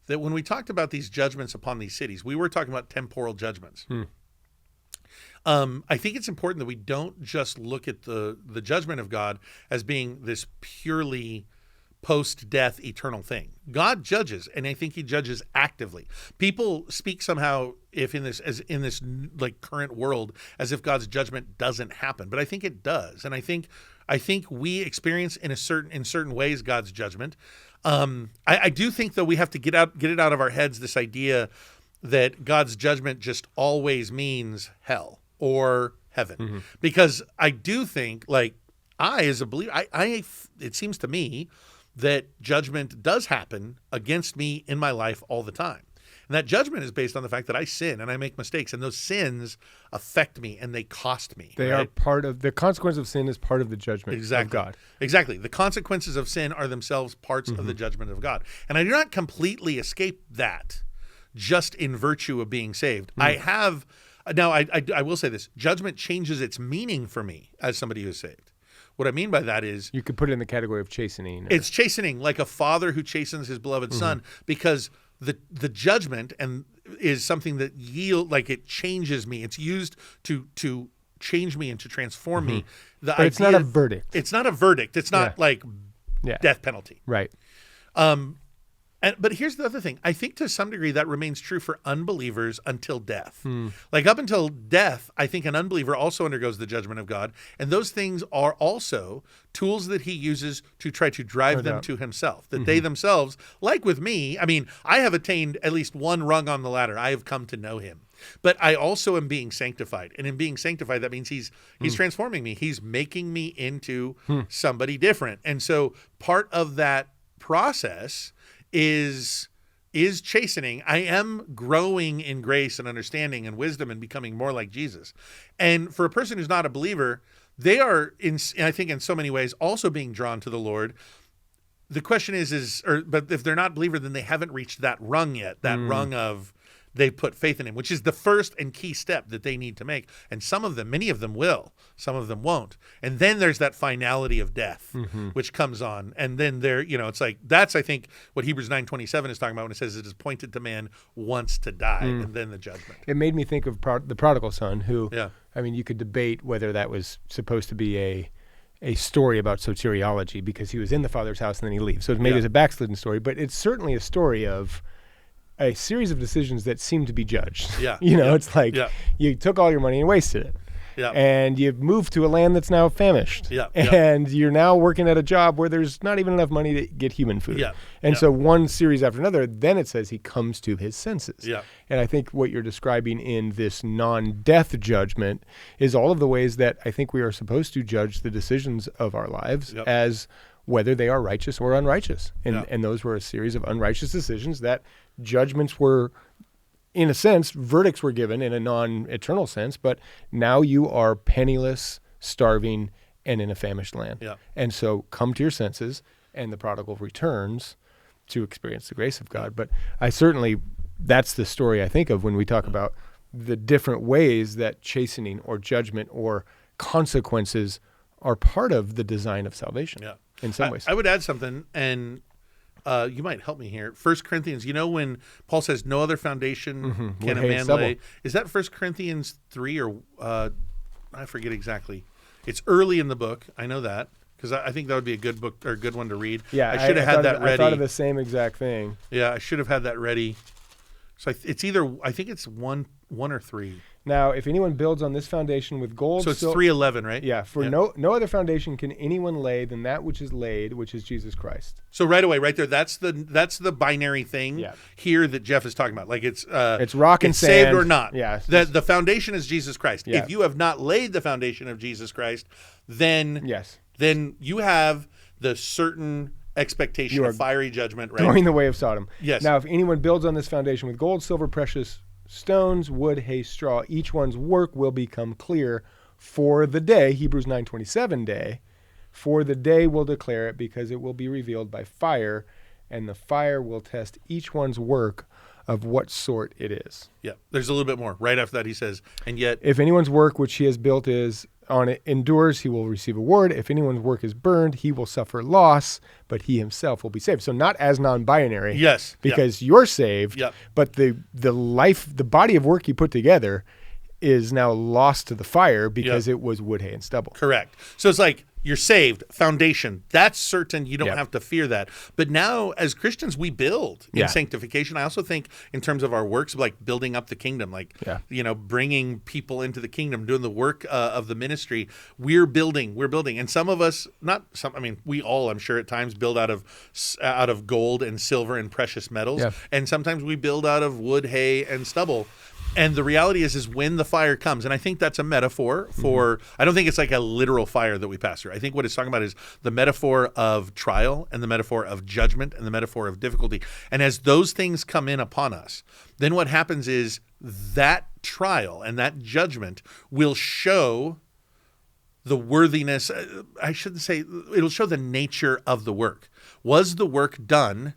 that when we talked about these judgments upon these cities, we were talking about temporal judgments. I think it's important that we don't just look at the judgment of God as being this purely post-death eternal thing. God judges, and I think he judges actively. People speak somehow in this like current world as if God's judgment doesn't happen, but I think it does. And I think we experience in certain ways God's judgment. I do think, though, we have to get it out of our heads, this idea that God's judgment just always means hell or heaven. Because I do think, like, as a believer, it seems to me that judgment does happen against me in my life all the time. And that judgment is based on the fact that I sin and I make mistakes, and those sins affect me and they cost me.
They are part of the consequence of sin is part of the judgment of God.
Exactly. The consequences of sin are themselves parts of the judgment of God. And I do not completely escape that just in virtue of being saved. I will say this, judgment changes its meaning for me as somebody who's saved. What I mean by that is,
you could put it in the category of chastening.
It's chastening, like a father who chastens his beloved son, because the judgment is something that it changes me. It's used to change me and to transform me.
But it's not a verdict.
It's not a verdict. It's not death penalty.
Right.
But here's the other thing. I think to some degree that remains true for unbelievers until death. Like up until death, I think an unbeliever also undergoes the judgment of God. And those things are also tools that he uses to try to drive them to himself. That they themselves, like with me, I mean, I have attained at least one rung on the ladder. I have come to know him. But I also am being sanctified. And in being sanctified, that means he's transforming me. He's making me into somebody different. And so part of that process is chastening. I am growing in grace and understanding and wisdom and becoming more like Jesus. And for a person who's not a believer, they are, I think in so many ways, also being drawn to the Lord. The question but if they're not a believer, then they haven't reached that rung yet, that rung of they put faith in him, which is the first and key step that they need to make. And many of them will, some of them won't. And then there's that finality of death, which comes on. And then it's like, that's, I think, what Hebrews 9:27 is talking about when it says it is appointed to man once to die, and then the judgment.
It made me think of the prodigal son who, I mean, you could debate whether that was supposed to be a story about soteriology because he was in the father's house and then he leaves. So maybe it's a backslidden story, but it's certainly a story of a series of decisions that seem to be judged. It's like you took all your money and wasted it.
Yeah.
And you've moved to a land that's now famished.
Yeah.
And you're now working at a job where there's not even enough money to get human food.
Yeah.
And so one series after another, then it says he comes to his senses.
Yeah.
And I think what you're describing in this non-death judgment is all of the ways that I think we are supposed to judge the decisions of our lives as whether they are righteous or unrighteous. And those were a series of unrighteous decisions that judgments were, in a sense, verdicts were given in a non-eternal sense, but now you are penniless, starving, and in a famished land.
Yeah.
And so come to your senses, and the prodigal returns to experience the grace of God. But I certainly, that's the story I think of when we talk about the different ways that chastening or judgment or consequences are part of the design of salvation in some ways.
I would add something, and you might help me here. 1 Corinthians, when Paul says no other foundation can a man lay, is that 1 Corinthians 3 or I forget exactly. It's early in the book. I know that because I think that would be a good book or a good one to read.
Yeah,
I should have had that ready.
I thought of the same exact thing.
Yeah, I should have had that ready. So it's either, I think it's one or 3.
Now, if anyone builds on this foundation with gold,
so it's 3:11, right?
Yeah. No other foundation can anyone lay than that which is laid, which is Jesus Christ.
So right away, right there, that's the binary thing here that Jeff is talking about. Like it's
rock and sand,
saved or not.
Yeah.
The foundation is Jesus Christ.
Yeah.
If you have not laid the foundation of Jesus Christ, then you have the certain expectation of fiery judgment. Right.
Going the way of Sodom.
Yes.
Now, if anyone builds on this foundation with gold, silver, precious stones, wood, hay, straw, each one's work will become clear for the day, Hebrews 9:27 day, for the day will declare it because it will be revealed by fire, and the fire will test each one's work of what sort it is.
Yeah, there's a little bit more. Right after that he says, and yet
if anyone's work which he has built is on it endures, he will receive a reward. If anyone's work is burned, he will suffer loss, but he himself will be saved. So not as non-binary.
Yes.
Because you're saved, but the body of work you put together is now lost to the fire because it was wood, hay, and stubble.
Correct. So it's like you're saved, foundation. That's certain. You don't have to fear that. But now, as Christians, we build in sanctification. I also think in terms of our works, like building up the kingdom, like bringing people into the kingdom, doing the work of the ministry. We're building, and some of us, we all, I'm sure, at times build out of gold and silver and precious metals, and sometimes we build out of wood, hay, and stubble. And the reality is when the fire comes, and I think that's a metaphor for, I don't think it's like a literal fire that we pass through. I think what it's talking about is the metaphor of trial and the metaphor of judgment and the metaphor of difficulty. And as those things come in upon us, then what happens is that trial and that judgment will show the worthiness, I shouldn't say, it'll show the nature of the work. Was the work done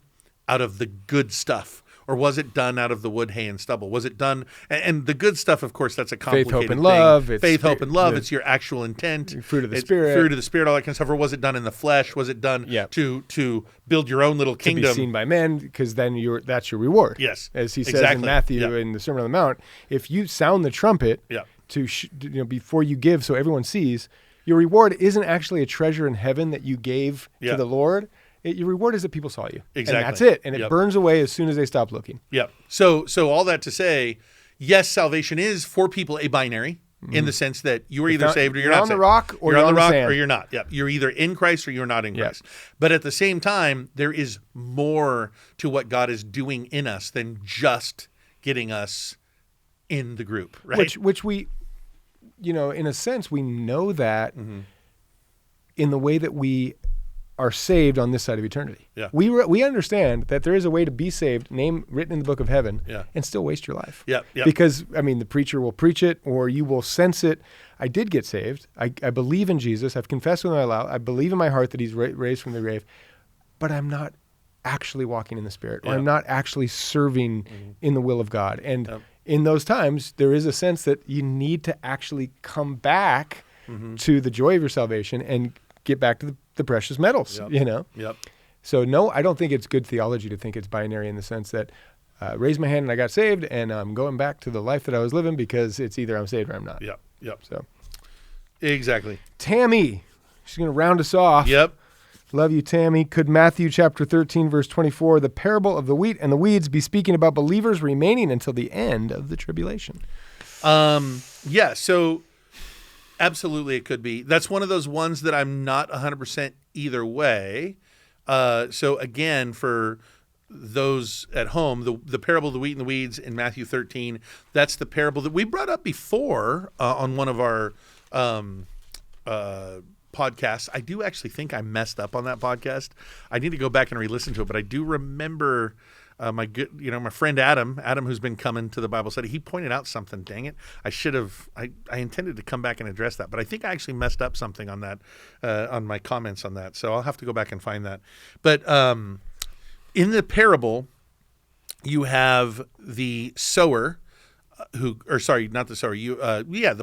out of the good stuff? Or was it done out of the wood, hay, and stubble? Was it done? And the good stuff, of course, that's a complicated
faith, hope, and love.
Thing. Faith, hope, and love. It's your actual intent.
Fruit of the Spirit.
Fruit of the Spirit, all that kind of stuff. Or was it done in the flesh? Was it done to build your own little kingdom?
To be seen by men, because then that's your reward.
Yes.
As he says in Matthew in the Sermon on the Mount, if you sound the trumpet before you give so everyone sees, your reward isn't actually a treasure in heaven that you gave to the Lord. Your reward is that people saw you.
Exactly.
And that's it. And it burns away as soon as they stop looking.
Yep. So all that to say, yes, salvation is for people a binary in the sense that you are either saved or you're not saved.
You're on the rock or
you're on the rock
sand.
or you're not. Yep. You're either in Christ or you're not in Christ. But at the same time, there is more to what God is doing in us than just getting us in the group, right?
Which we, in a sense, we know that in the way that we are saved on this side of eternity.
Yeah.
We understand that there is a way to be saved, name written in the book of heaven, and still waste your life.
Yeah.
Because, the preacher will preach it or you will sense it. I did get saved. I believe in Jesus. I've confessed with my mouth. I believe in my heart that he's raised from the grave. But I'm not actually walking in the Spirit, or I'm not actually serving in the will of God. And in those times, there is a sense that you need to actually come back to the joy of your salvation and get back to the precious metals,
Yep.
So no, I don't think it's good theology to think it's binary in the sense that raised my hand and I got saved and I'm going back to the life that I was living because it's either I'm saved or I'm not.
Yep.
So
exactly.
Tammy, she's going to round us off.
Yep.
Love you, Tammy. Could Matthew chapter 13, verse 24, the parable of the wheat and the weeds, be speaking about believers remaining until the end of the tribulation?
So Absolutely, it could be. That's one of those ones that I'm not 100% either way. So again, for those at home, the parable of the wheat and the weeds in Matthew 13, that's the parable that we brought up before on one of our podcasts. I do actually think I messed up on that podcast. I need to go back and re-listen to it, but I do remember my friend Adam, who's been coming to the Bible study, he pointed out something. Dang it. I intended to come back and address that, but I think I actually messed up something on that, on my comments on that. So I'll have to go back and find that. But in the parable, you have the sower, the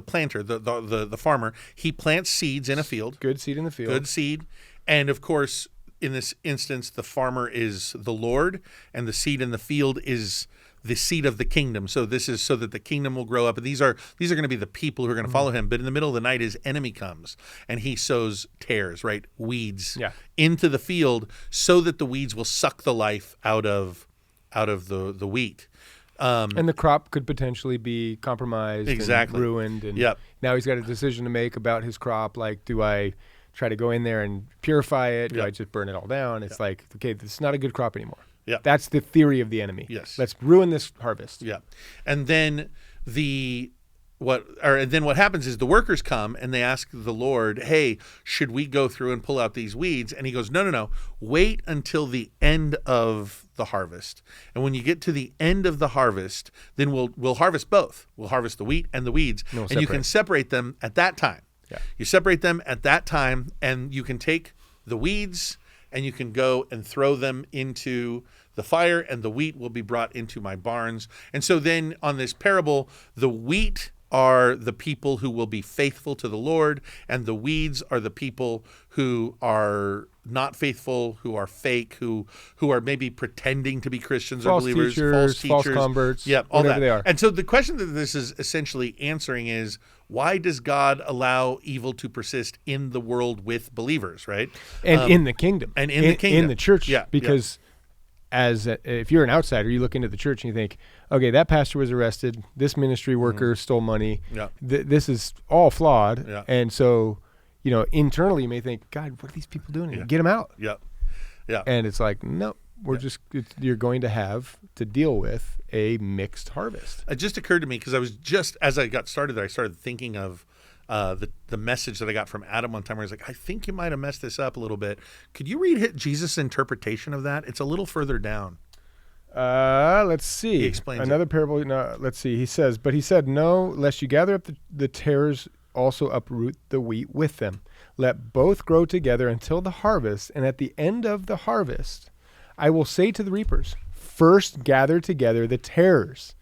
planter, the farmer. He plants seeds in a field.
Good seed in the field.
Good seed. And of course, in this instance, the farmer is the Lord, and the seed in the field is the seed of the kingdom. So this is so that the kingdom will grow up. And these are going to be the people who are going to follow him. But in the middle of the night, his enemy comes, and he sows tares, right? Weeds into the field, so that the weeds will suck the life out of the wheat.
And the crop could potentially be compromised,
exactly,
and ruined. And now he's got a decision to make about his crop. Like, do I try to go in there and purify it? Do I just burn it all down? It's like, okay, this is not a good crop anymore. Yeah, that's the theory of the enemy.
Yes,
let's ruin this harvest.
Yeah, and then what happens is the workers come and they ask the Lord, "Hey, should we go through and pull out these weeds?" And he goes, "No. Wait until the end of the harvest. And when you get to the end of the harvest, then we'll harvest both. We'll harvest the wheat and the weeds, and you can separate them at that time. Yeah. You separate them at that time, and you can take the weeds and you can go and throw them into the fire, and the wheat will be brought into my barns." And so then on this parable, the wheat are the people who will be faithful to the Lord, and the weeds are the people who are not faithful, who are fake, who are maybe pretending to be Christians or believers, false teachers,
false converts,
all that.
They are.
And so the question that this is essentially answering is, why does God allow evil to persist in the world with believers, right?
And in the kingdom.
And in the kingdom.
In the church. Yeah. Because if you're an outsider, you look into the church and you think, okay, that pastor was arrested, this ministry worker stole money, this is all flawed. Yeah. And so, internally you may think, God, what are these people doing? Get them out.
Yeah. Yeah.
And it's like, no, you're going to have to deal with a mixed harvest.
It just occurred to me, because as I got started there, I started thinking of the message that I got from Adam one time, where he's like, "I think you might have messed this up a little bit. Could you read Jesus' interpretation of that? It's a little further down."
Let's see.
He explains
another parable. No, let's see. He says, "But he said, no, lest you gather up the tares, also uproot the wheat with them. Let both grow together until the harvest. And at the end of the harvest, I will say to the reapers, first gather together the tares."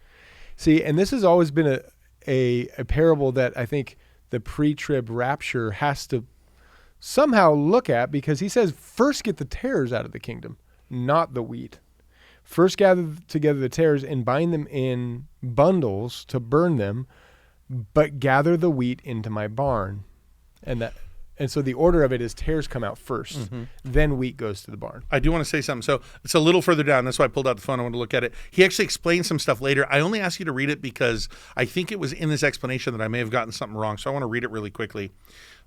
See, and this has always been a parable that I think the pre-trib rapture has to somehow look at, because he says, first get the tares out of the kingdom, not the wheat. First gather together the tares and bind them in bundles to burn them, but gather the wheat into my barn. And so the order of it is tares come out first, then wheat goes to the barn.
I do want to say something. So it's a little further down. That's why I pulled out the phone. I want to look at it. He actually explains some stuff later. I only asked you to read it because I think it was in this explanation that I may have gotten something wrong. So I want to read it really quickly.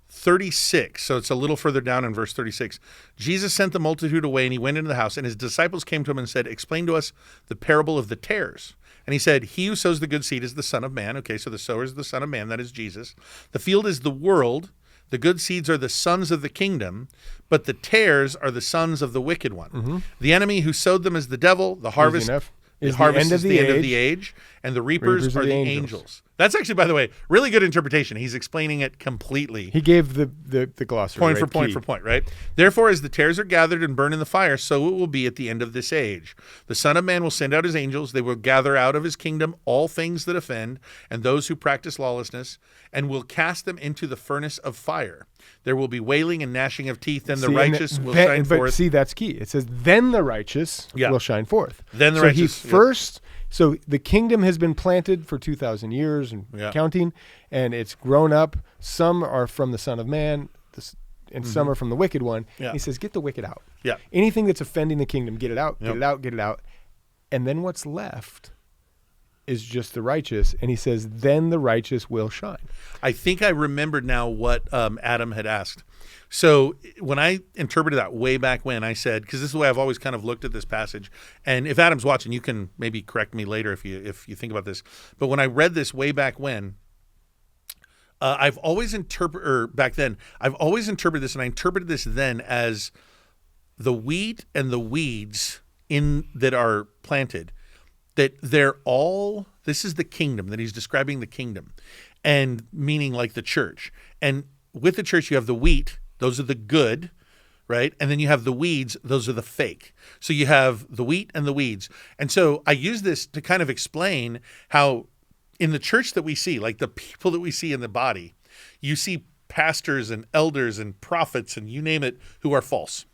36. So it's a little further down in verse 36. Jesus sent the multitude away, and he went into the house, and his disciples came to him and said, "Explain to us the parable of the tares." And he said, "He who sows the good seed is the Son of Man." Okay, so the sower is the Son of Man. That is Jesus. "The field is the world. The good seeds are the sons of the kingdom, but the tares are the sons of the wicked one. The enemy who sowed them is the devil. The harvest is the end of the age, and the reapers are the angels." That's actually, by the way, really good interpretation. He's explaining it completely.
He gave the glossary.
Point for point, right? "Therefore, as the tares are gathered and burned in the fire, so it will be at the end of this age. The Son of Man will send out his angels. They will gather out of his kingdom all things that offend and those who practice lawlessness, and will cast them into the furnace of fire. There will be wailing and gnashing of teeth, and the righteous will shine forth."
But see, that's key. It says, then the righteous will shine forth.
Then the righteous.
So the kingdom has been planted for 2,000 years and counting, and it's grown up. Some are from the Son of Man, and some are from the wicked one. Yeah. He says, get the wicked out.
Yeah.
Anything that's offending the kingdom, get it out, get it out, get it out. And then what's left is just the righteous. And he says, then the righteous will shine.
I think I remembered now what Adam had asked. So when I interpreted that way back when, I said, because this is the way I've always kind of looked at this passage, and if Adam's watching, you can maybe correct me later if you think about this. But when I read this way back when, I've always interpreted this, and I interpreted this then as the wheat and the weeds that are planted, that they're all, this is the kingdom, that he's describing the kingdom, and meaning like the church. And with the church, you have the wheat, those are the good, right? And then you have the weeds, those are the fake. So you have the wheat and the weeds. And so I use this to kind of explain how in the church that we see, like the people that we see in the body, you see pastors and elders and prophets and you name it who are false.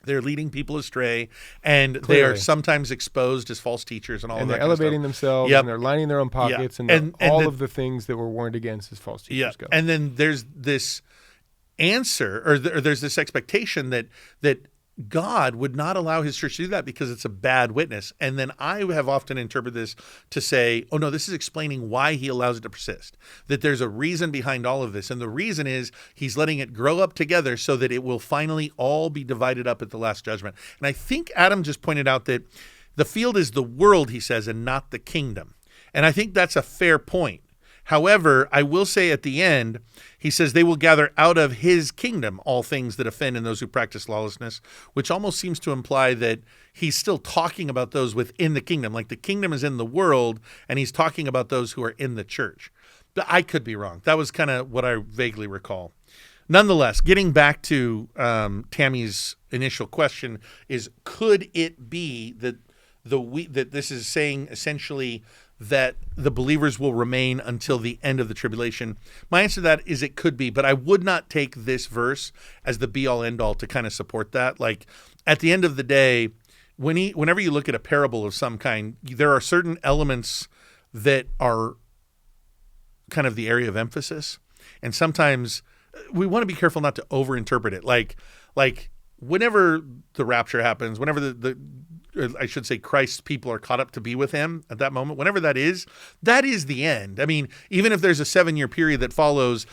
They're leading people astray, and they are sometimes exposed as false teachers and all of that.
And they're elevating themselves, and they're lining their own pockets, and all of the things that were warned against as false teachers go.
And then there's this answer, or there's this expectation that God would not allow his church to do that because it's a bad witness. And then I have often interpreted this to say, oh no, this is explaining why he allows it to persist, that there's a reason behind all of this. And the reason is he's letting it grow up together so that it will finally all be divided up at the last judgment. And I think Adam just pointed out that the field is the world, he says, and not the kingdom. And I think that's a fair point. However, I will say at the end, he says they will gather out of his kingdom all things that offend and those who practice lawlessness, which almost seems to imply that he's still talking about those within the kingdom. Like the kingdom is in the world, and he's talking about those who are in the church. But I could be wrong. That was kind of what I vaguely recall. Nonetheless, getting back to Tammy's initial question is, could it be that that this is saying essentially that the believers will remain until the end of the tribulation? My answer to that is it could be, but I would not take this verse as the be-all, end-all to kind of support that. Like, at the end of the day, whenever you look at a parable of some kind, there are certain elements that are kind of the area of emphasis, and sometimes we want to be careful not to overinterpret it. Like whenever the rapture happens, whenever I should say Christ's people are caught up to be with him at that moment, whenever that is the end. I mean, even if there's a 7-year period that follows,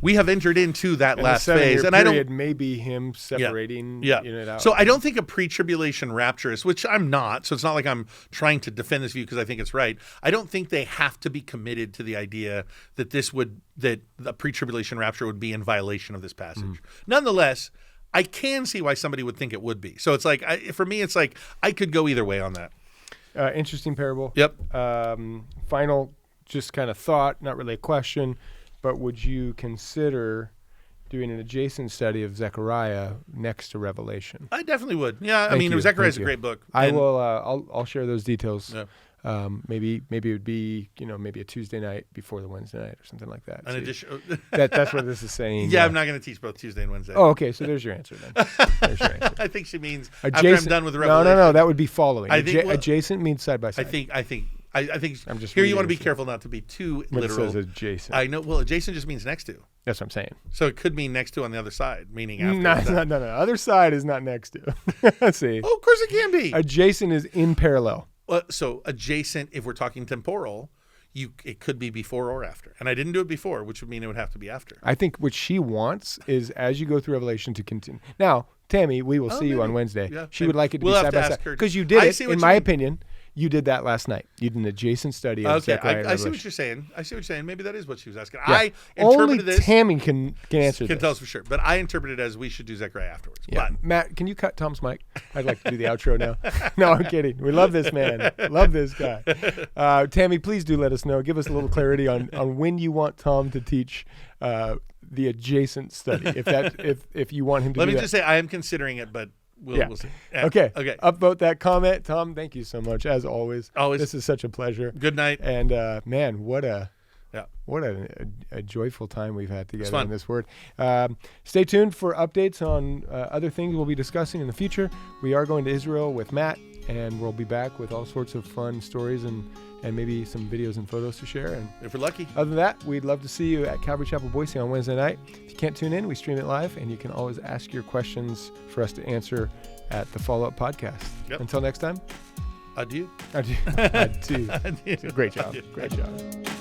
we have entered into that last phase.
And I don't, maybe him separating it out.
So I don't think a pre-tribulation rapturist, which I'm not, so it's not like I'm trying to defend this view because I think it's right. I don't think they have to be committed to the idea that that the pre-tribulation rapture would be in violation of this passage. Nonetheless, I can see why somebody would think it would be. So it's like, for me, it's like I could go either way on that.
Interesting parable.
Yep.
Final, just kind of thought, not really a question, but would you consider doing an adjacent study of Zechariah next to Revelation?
I definitely would. Yeah, I mean, Zechariah is a great book.
I will. I'll share those details. Yeah. Maybe it would be, maybe a Tuesday night before the Wednesday night or something like that.
An addition.
That's what this is saying.
Yeah, I'm not going to teach both Tuesday and Wednesday.
Oh, okay. So there's your answer then.
I think she means after I'm done with Revelation.
No. That would be following. Adjacent means side by side.
I think
I'm just
here you want to be careful not to be too literal.
It says adjacent.
I know. Well, adjacent just means next to.
That's what I'm saying.
So it could mean next to on the other side, meaning after.
No. Other side is not next to. Let's see.
Oh, of course it can be.
Adjacent is in parallel.
So adjacent, if we're talking temporal, it could be before or after. And I didn't do it before, which would mean it would have to be after.
I think what she wants is, as you go through Revelation, to continue. Now, Tammy, we will see you on Wednesday. Yeah, she would like it to be side by side. Because you did it, in my opinion. You did that last night. You did an adjacent study of Zechariah.
I see what you're saying. Maybe that is what she was asking.
Yeah.
I interpreted
Only
this.
Tammy can answer this.
Can tell us for sure. But I interpreted it as we should do Zechariah afterwards.
Yeah. But Matt, can you cut Tom's mic? I'd like to do the outro now. No, I'm kidding. We love this man. Love this guy. Tammy, please do let us know. Give us a little clarity on when you want Tom to teach the adjacent study. If you want him to do that.
Let me just say I am considering it, but we'll see.
Okay. Upvote that comment. Tom, thank you so much, as always. This is such a pleasure.
Good night.
And man, what a joyful time we've had together in this word. Stay tuned for updates on other things we'll be discussing in the future. We are going to Israel with Matt, and we'll be back with all sorts of fun stories and maybe some videos and photos to share. And
if we're lucky.
Other than that, we'd love to see you at Calvary Chapel Boise on Wednesday night. If you can't tune in, we stream it live, and you can always ask your questions for us to answer at the follow-up podcast. Yep. Until next time,
Adieu.
I do.
Adieu.
Great job.
Adieu.
Great job.